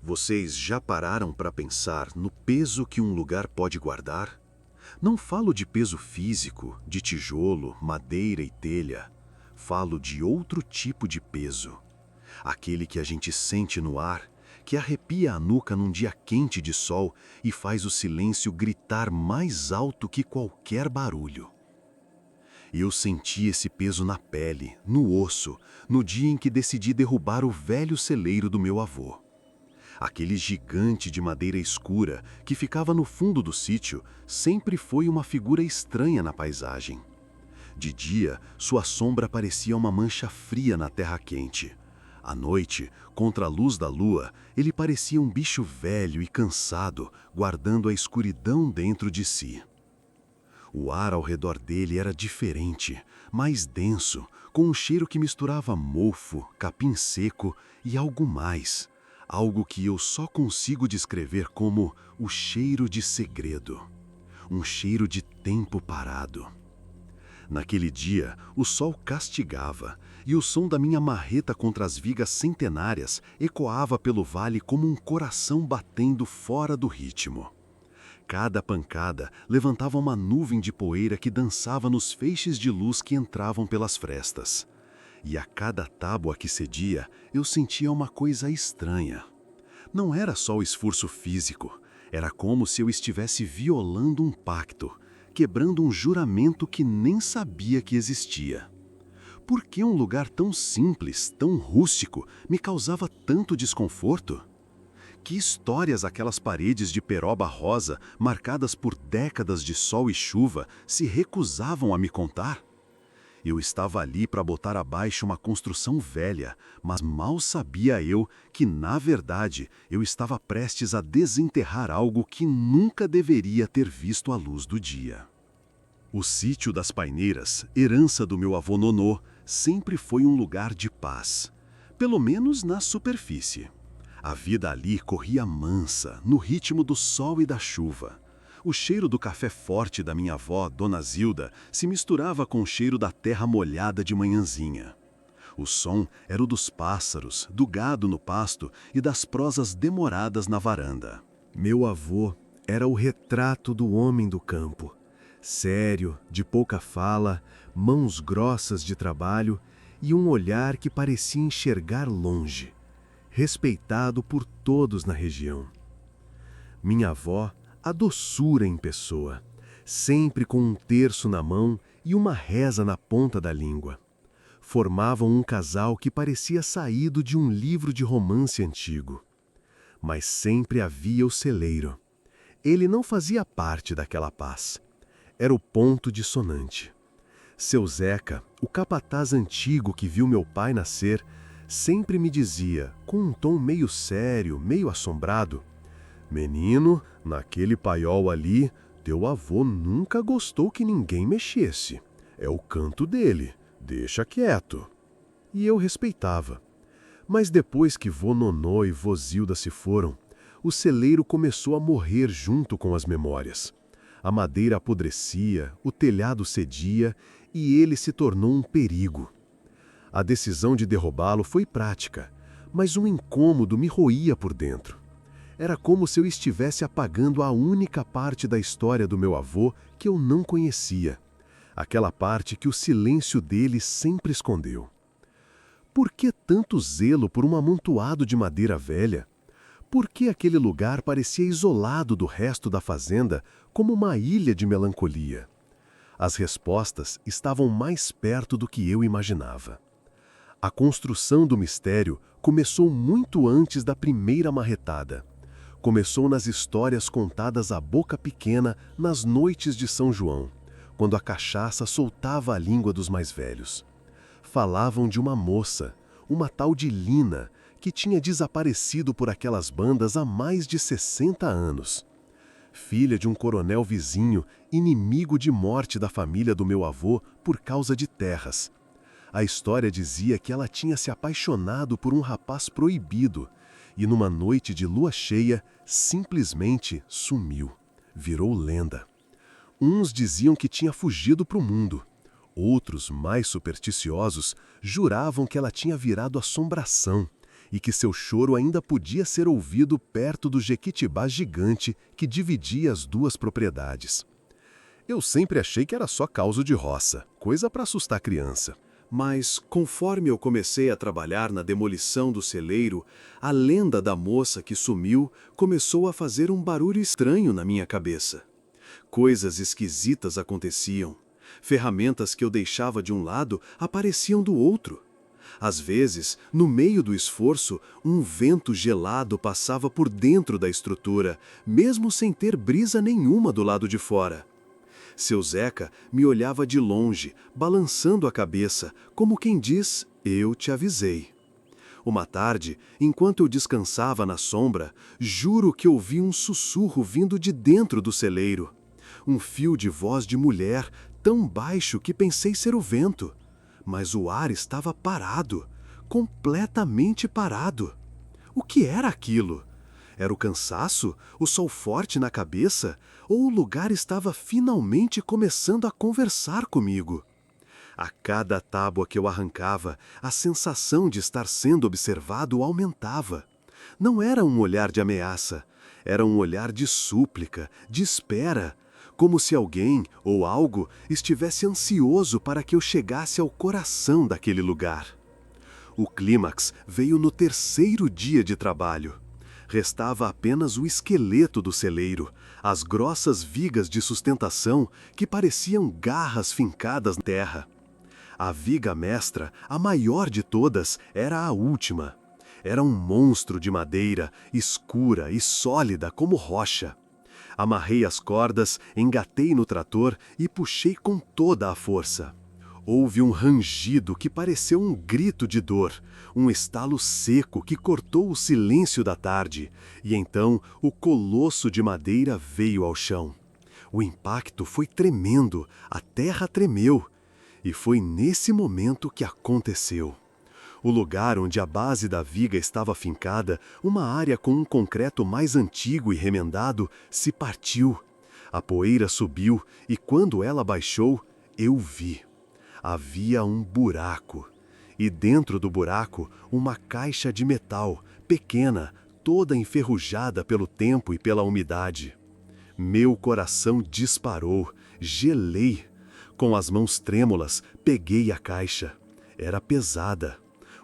Vocês já pararam para pensar no peso que um lugar pode guardar? Não falo de peso físico, de tijolo, madeira e telha. Falo de outro tipo de peso. Aquele que a gente sente no ar, que arrepia a nuca num dia quente de sol e faz o silêncio gritar mais alto que qualquer barulho. Eu senti esse peso na pele, no osso, no dia em que decidi derrubar o velho celeiro do meu avô. Aquele gigante de madeira escura que ficava no fundo do sítio sempre foi uma figura estranha na paisagem. De dia, sua sombra parecia uma mancha fria na terra quente. À noite, contra a luz da lua, ele parecia um bicho velho e cansado, guardando a escuridão dentro de si. O ar ao redor dele era diferente, mais denso, com um cheiro que misturava mofo, capim seco e algo mais. Algo que eu só consigo descrever como o cheiro de segredo. Um cheiro de tempo parado. Naquele dia, o sol castigava, e o som da minha marreta contra as vigas centenárias ecoava pelo vale como um coração batendo fora do ritmo. Cada pancada levantava uma nuvem de poeira que dançava nos feixes de luz que entravam pelas frestas. E a cada tábua que cedia, eu sentia uma coisa estranha. Não era só o esforço físico, era como se eu estivesse violando um pacto, quebrando um juramento que nem sabia que existia. Por que um lugar tão simples, tão rústico, me causava tanto desconforto? Que histórias aquelas paredes de peroba rosa, marcadas por décadas de sol e chuva, se recusavam a me contar? Eu estava ali para botar abaixo uma construção velha, mas mal sabia eu que, na verdade, eu estava prestes a desenterrar algo que nunca deveria ter visto a luz do dia. O sítio das Paineiras, herança do meu avô Nonô, sempre foi um lugar de paz, pelo menos na superfície. A vida ali corria mansa, no ritmo do sol e da chuva. O cheiro do café forte da minha avó, Dona Zilda, se misturava com o cheiro da terra molhada de manhãzinha. O som era o dos pássaros, do gado no pasto e das prosas demoradas na varanda. Meu avô era o retrato do homem do campo. Sério, de pouca fala, mãos grossas de trabalho e um olhar que parecia enxergar longe. Respeitado por todos na região. Minha avó, a doçura em pessoa, sempre com um terço na mão e uma reza na ponta da língua. Formavam um casal que parecia saído de um livro de romance antigo. Mas sempre havia o celeiro. Ele não fazia parte daquela paz. Era o ponto dissonante. Seu Zeca, o capataz antigo que viu meu pai nascer, sempre me dizia, com um tom meio sério, meio assombrado: "Menino, naquele paiol ali, teu avô nunca gostou que ninguém mexesse. É o canto dele, deixa quieto." E eu respeitava. Mas depois que vô Nonô e vô Zilda se foram, o celeiro começou a morrer junto com as memórias. A madeira apodrecia, o telhado cedia e ele se tornou um perigo. A decisão de derrubá-lo foi prática, mas um incômodo me roía por dentro. Era como se eu estivesse apagando a única parte da história do meu avô que eu não conhecia. Aquela parte que o silêncio dele sempre escondeu. Por que tanto zelo por um amontoado de madeira velha? Por que aquele lugar parecia isolado do resto da fazenda, como uma ilha de melancolia? As respostas estavam mais perto do que eu imaginava. A construção do mistério começou muito antes da primeira marretada. Começou nas histórias contadas à boca pequena nas noites de São João, quando a cachaça soltava a língua dos mais velhos. Falavam de uma moça, uma tal de Lina, que tinha desaparecido por aquelas bandas há mais de 60 anos. Filha de um coronel vizinho, inimigo de morte da família do meu avô por causa de terras. A história dizia que ela tinha se apaixonado por um rapaz proibido e, numa noite de lua cheia, simplesmente sumiu. Virou lenda. Uns diziam que tinha fugido para o mundo. Outros, mais supersticiosos, juravam que ela tinha virado assombração e que seu choro ainda podia ser ouvido perto do jequitibá gigante que dividia as duas propriedades. Eu sempre achei que era só causa de roça, coisa para assustar criança. Mas, conforme eu comecei a trabalhar na demolição do celeiro, a lenda da moça que sumiu começou a fazer um barulho estranho na minha cabeça. Coisas esquisitas aconteciam. Ferramentas que eu deixava de um lado apareciam do outro. Às vezes, no meio do esforço, um vento gelado passava por dentro da estrutura, mesmo sem ter brisa nenhuma do lado de fora. Seu Zeca me olhava de longe, balançando a cabeça, como quem diz, eu te avisei. Uma tarde, enquanto eu descansava na sombra, juro que ouvi um sussurro vindo de dentro do celeiro. Um fio de voz de mulher, tão baixo que pensei ser o vento. Mas o ar estava parado, completamente parado. O que era aquilo? Era o cansaço? O sol forte na cabeça? Ou o lugar estava finalmente começando a conversar comigo? A cada tábua que eu arrancava, a sensação de estar sendo observado aumentava. Não era um olhar de ameaça, era um olhar de súplica, de espera, como se alguém ou algo estivesse ansioso para que eu chegasse ao coração daquele lugar. O clímax veio no terceiro dia de trabalho. Restava apenas o esqueleto do celeiro, as grossas vigas de sustentação que pareciam garras fincadas na terra. A viga mestra, a maior de todas, era a última. Era um monstro de madeira, escura e sólida como rocha. Amarrei as cordas, engatei no trator e puxei com toda a força. Houve um rangido que pareceu um grito de dor, um estalo seco que cortou o silêncio da tarde, e então o colosso de madeira veio ao chão. O impacto foi tremendo, a terra tremeu, e foi nesse momento que aconteceu. O lugar onde a base da viga estava fincada, uma área com um concreto mais antigo e remendado, se partiu. A poeira subiu e quando ela baixou, eu vi. Havia um buraco. E dentro do buraco, uma caixa de metal, pequena, toda enferrujada pelo tempo e pela umidade. Meu coração disparou, gelei. Com as mãos trêmulas, peguei a caixa. Era pesada.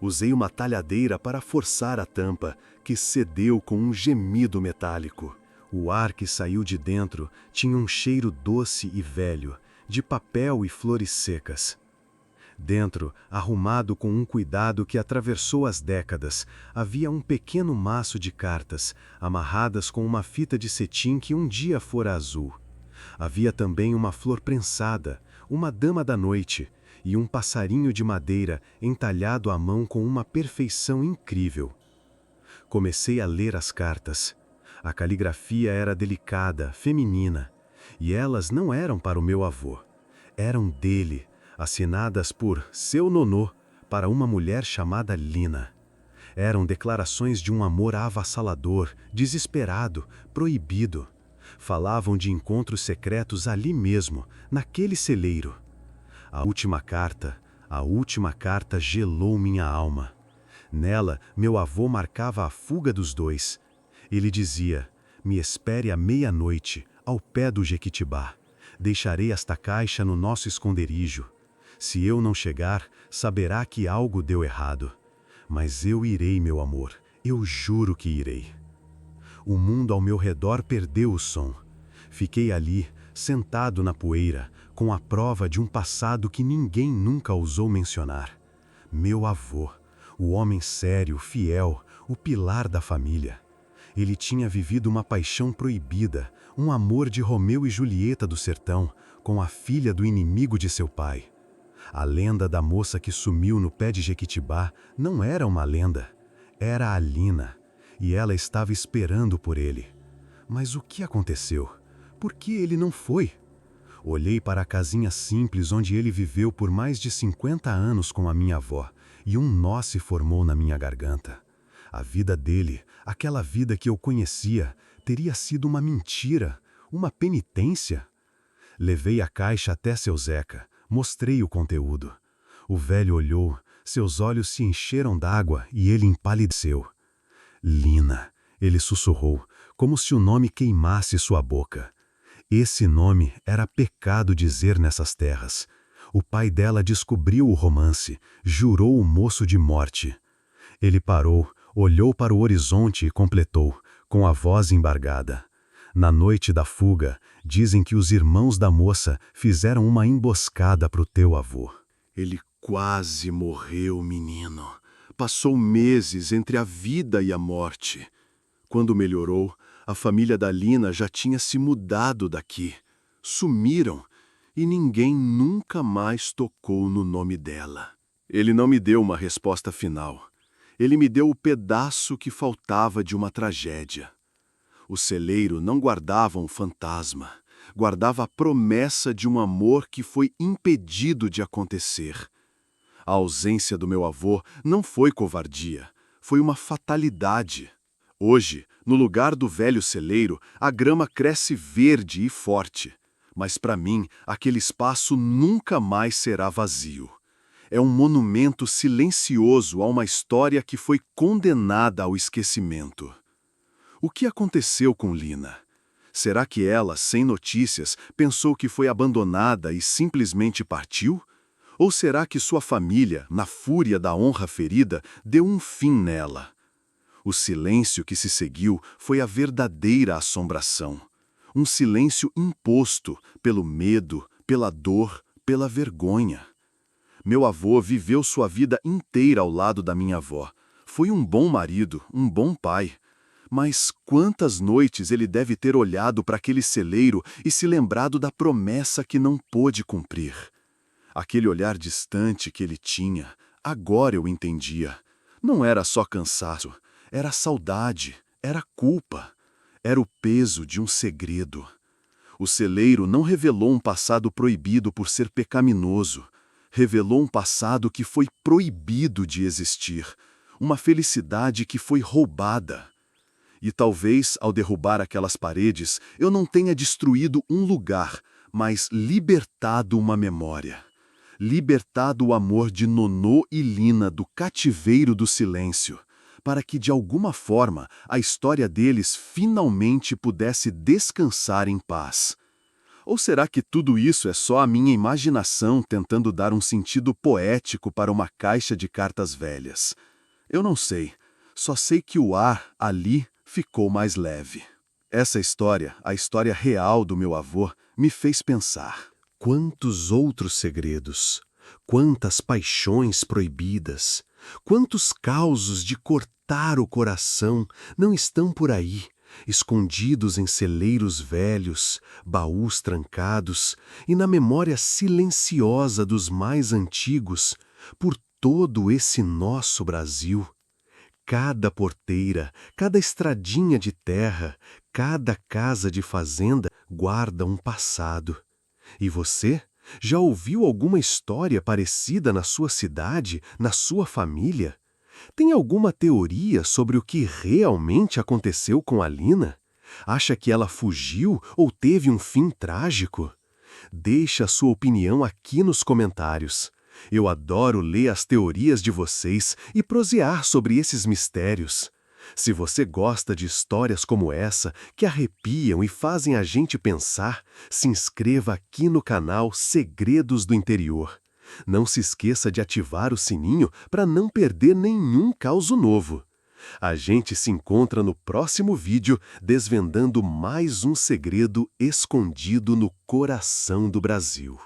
Usei uma talhadeira para forçar a tampa, que cedeu com um gemido metálico. O ar que saiu de dentro tinha um cheiro doce e velho, de papel e flores secas. Dentro, arrumado com um cuidado que atravessou as décadas, havia um pequeno maço de cartas, amarradas com uma fita de cetim que um dia fora azul. Havia também uma flor prensada, uma dama da noite, e um passarinho de madeira entalhado à mão com uma perfeição incrível. Comecei a ler as cartas. A caligrafia era delicada, feminina, e elas não eram para o meu avô. Eram dele, assinadas por seu nonô, para uma mulher chamada Lina. Eram declarações de um amor avassalador, desesperado, proibido. Falavam de encontros secretos ali mesmo, naquele celeiro. A última carta gelou minha alma. Nela, meu avô marcava a fuga dos dois. Ele dizia, me espere à meia-noite, ao pé do Jequitibá. Deixarei esta caixa no nosso esconderijo. Se eu não chegar, saberá que algo deu errado. Mas eu irei, meu amor, eu juro que irei. O mundo ao meu redor perdeu o som. Fiquei ali, sentado na poeira, com a prova de um passado que ninguém nunca ousou mencionar. Meu avô, o homem sério, fiel, o pilar da família. Ele tinha vivido uma paixão proibida, um amor de Romeu e Julieta do sertão, com a filha do inimigo de seu pai. A lenda da moça que sumiu no pé de Jequitibá não era uma lenda, era a Lina, e ela estava esperando por ele. Mas o que aconteceu? Por que ele não foi? Olhei para a casinha simples onde ele viveu por mais de 50 anos com a minha avó, e um nó se formou na minha garganta. A vida dele, aquela vida que eu conhecia, teria sido uma mentira, uma penitência. Levei a caixa até seu Zeca, mostrei o conteúdo. O velho olhou, Seus olhos se encheram d'água e ele empalideceu. Lina, ele sussurrou, como se o nome queimasse sua boca. Esse nome era pecado dizer nessas terras. O pai dela descobriu o romance, jurou o moço de morte. Ele parou, olhou para o horizonte e completou, com a voz embargada. Na noite da fuga, dizem que os irmãos da moça fizeram uma emboscada para o teu avô. Ele quase morreu, menino. Passou meses entre a vida e a morte. Quando melhorou, a família da Lina já tinha se mudado daqui. Sumiram e ninguém nunca mais tocou no nome dela. Ele não me deu uma resposta final. Ele me deu o pedaço que faltava de uma tragédia. O celeiro não guardava um fantasma, guardava a promessa de um amor que foi impedido de acontecer. A ausência do meu avô não foi covardia, foi uma fatalidade. Hoje, no lugar do velho celeiro, a grama cresce verde e forte. Mas para mim, aquele espaço nunca mais será vazio. É um monumento silencioso a uma história que foi condenada ao esquecimento. O que aconteceu com Lina? Será que ela, sem notícias, pensou que foi abandonada e simplesmente partiu? Ou será que sua família, na fúria da honra ferida, deu um fim nela? O silêncio que se seguiu foi a verdadeira assombração. Um silêncio imposto pelo medo, pela dor, pela vergonha. Meu avô viveu sua vida inteira ao lado da minha avó. Foi um bom marido, um bom pai. Mas quantas noites ele deve ter olhado para aquele celeiro e se lembrado da promessa que não pôde cumprir. Aquele olhar distante que ele tinha, agora eu entendia. Não era só cansaço, era saudade, era culpa, era o peso de um segredo. O celeiro não revelou um passado proibido por ser pecaminoso, revelou um passado que foi proibido de existir, uma felicidade que foi roubada. E talvez, ao derrubar aquelas paredes, eu não tenha destruído um lugar, mas libertado uma memória. Libertado o amor de Nonô e Lina do cativeiro do silêncio, para que, de alguma forma, a história deles finalmente pudesse descansar em paz. Ou será que tudo isso é só a minha imaginação tentando dar um sentido poético para uma caixa de cartas velhas? Eu não sei, só sei que o ar, ali, ficou mais leve. Essa história, a história real do meu avô, me fez pensar. Quantos outros segredos, quantas paixões proibidas, quantos causos de cortar o coração não estão por aí, escondidos em celeiros velhos, baús trancados e na memória silenciosa dos mais antigos, por todo esse nosso Brasil. Cada porteira, cada estradinha de terra, cada casa de fazenda guarda um passado. E você? Já ouviu alguma história parecida na sua cidade, na sua família? Tem alguma teoria sobre o que realmente aconteceu com a Lina? Acha que ela fugiu ou teve um fim trágico? Deixe a sua opinião aqui nos comentários. Eu adoro ler as teorias de vocês e prosear sobre esses mistérios. Se você gosta de histórias como essa, que arrepiam e fazem a gente pensar, se inscreva aqui no canal Segredos do Interior. Não se esqueça de ativar o sininho para não perder nenhum caso novo. A gente se encontra no próximo vídeo desvendando mais um segredo escondido no coração do Brasil.